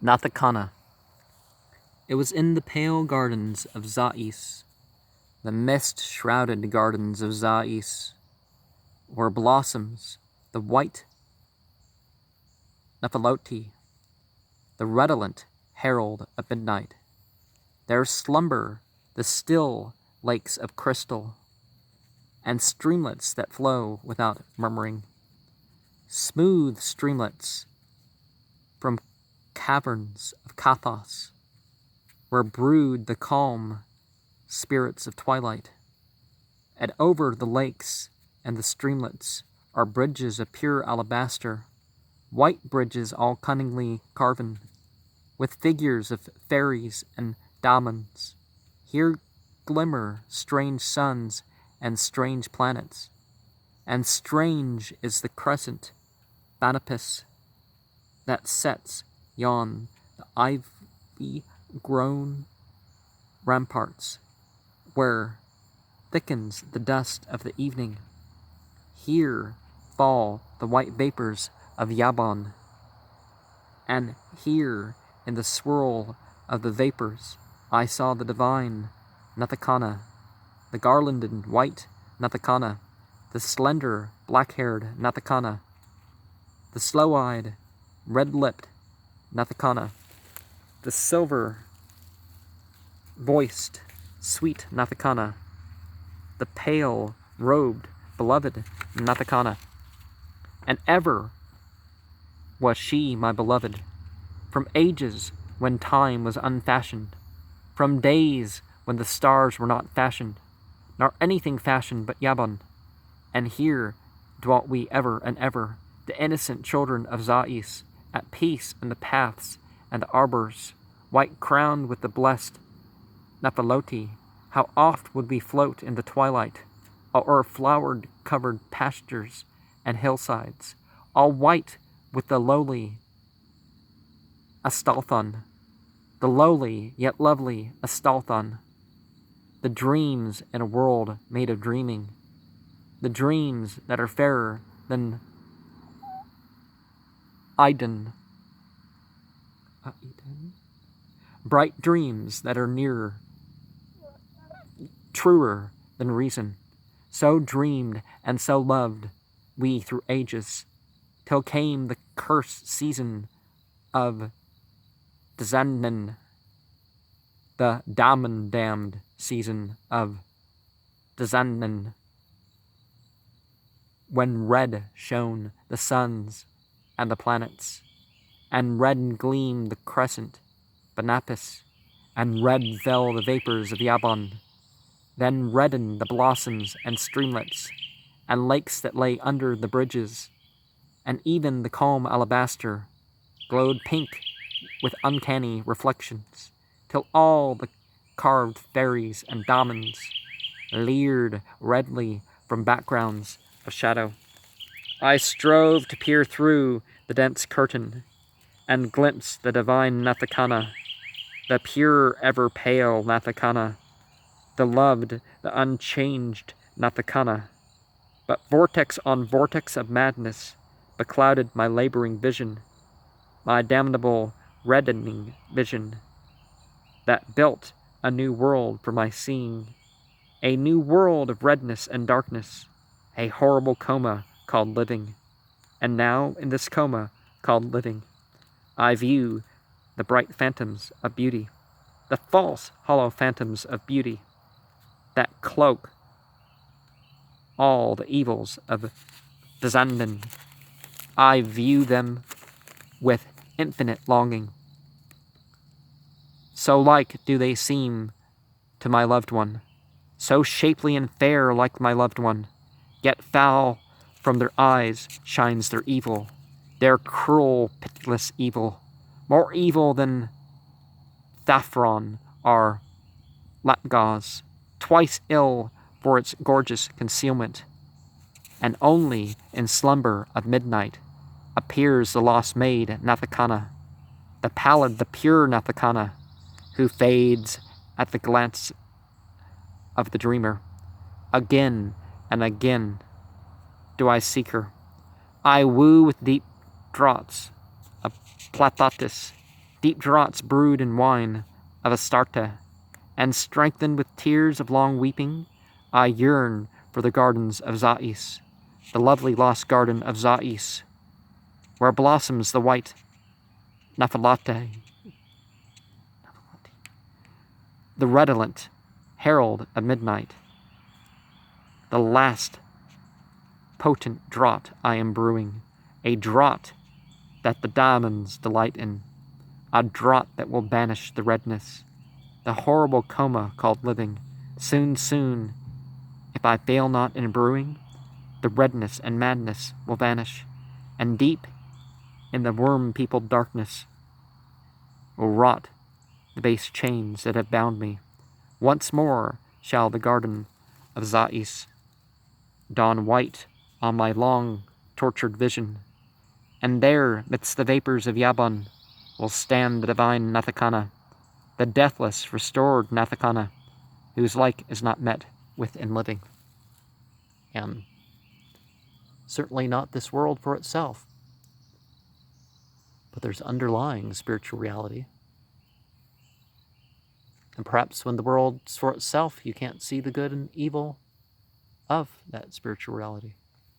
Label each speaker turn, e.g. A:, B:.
A: Nathicana. It was in the pale gardens of Zais, the mist-shrouded gardens of Zais, where blossoms the white Nephaloti, the redolent herald of midnight. There slumber the still lakes of crystal, and streamlets that flow without murmuring, smooth streamlets from caverns of Kathos, where brood the calm spirits of twilight. And over the lakes and the streamlets are bridges of pure alabaster, white bridges all cunningly carven, with figures of fairies and damons. Here glimmer strange suns and strange planets, and strange is the crescent Banapis that sets yon the ivy-grown ramparts, where thickens the dust of the evening. Here fall the white vapors of Yabon, and here in the swirl of the vapors I saw the divine Nathicana, the garlanded white Nathicana, the slender black-haired Nathicana, the slow-eyed, red-lipped Nathicana, the silver-voiced, sweet Nathicana, the pale-robed, beloved Nathicana. And ever was she my beloved, from ages when time was unfashioned, from days when the stars were not fashioned, nor anything fashioned but Yabon. And here dwelt we ever and ever, the innocent children of Zais, at peace in the paths and the arbors, white-crowned with the blessed Nephaloti. How oft would we float in the twilight, o'er flowered-covered pastures and hillsides, all white with the lowly Astalthon, the lowly yet lovely Astalthon, the dreams in a world made of dreaming, the dreams that are fairer than Iden, bright dreams that are nearer, truer than reason. So dreamed and so loved we through ages, till came the cursed season of Dzandan, the damned season of Dzandan, when red shone the suns and the planets, and red gleamed the crescent Banapis, and red fell the vapors of Yabon. Then reddened the blossoms and streamlets, and lakes that lay under the bridges, and even the calm alabaster glowed pink with uncanny reflections, till all the carved fairies and damons leered redly from backgrounds of shadow. I strove to peer through the dense curtain, and glimpse the divine Nathicana, the pure, ever-pale Nathicana, the loved, the unchanged Nathicana. But vortex on vortex of madness beclouded my laboring vision, my damnable, reddening vision, that built a new world for my seeing, a new world of redness and darkness, a horrible coma called living. And now, in this coma called living, I view the bright phantoms of beauty, the false, hollow phantoms of beauty, that cloak all the evils of Dzandan. I view them with infinite longing. So like do they seem to my loved one, so shapely and fair like my loved one, yet foul from their eyes shines their evil, their cruel, pitiless evil, more evil than Thaphron or Latgaz, twice ill for its gorgeous concealment. And only in slumber of midnight appears the lost maid Nathicana, the pallid, the pure Nathicana, who fades at the glance of the dreamer. Again and again do I seek her. I woo with deep draughts of Platatis Deep draughts brewed in wine of Astarte, and strengthened with tears of long weeping, I yearn for the gardens of Zais, the lovely lost garden of Zais, where blossoms the white Naphilate, the redolent herald of midnight. The last potent draught I am brewing, a draught that the diamonds delight in, a draught that will banish the redness, the horrible coma called living. Soon, soon, if I fail not in brewing, the redness and madness will vanish, and deep in the worm-peopled darkness will rot the base chains that have bound me. Once more shall the garden of Zais dawn white on my long tortured vision, and there, midst the vapors of Yabon, will stand the divine Nathicana, the deathless, restored Nathicana, whose like is not met with in living. And certainly not this world for itself, but there's underlying spiritual reality. And perhaps when the world's for itself, you can't see the good and evil of that spiritual reality.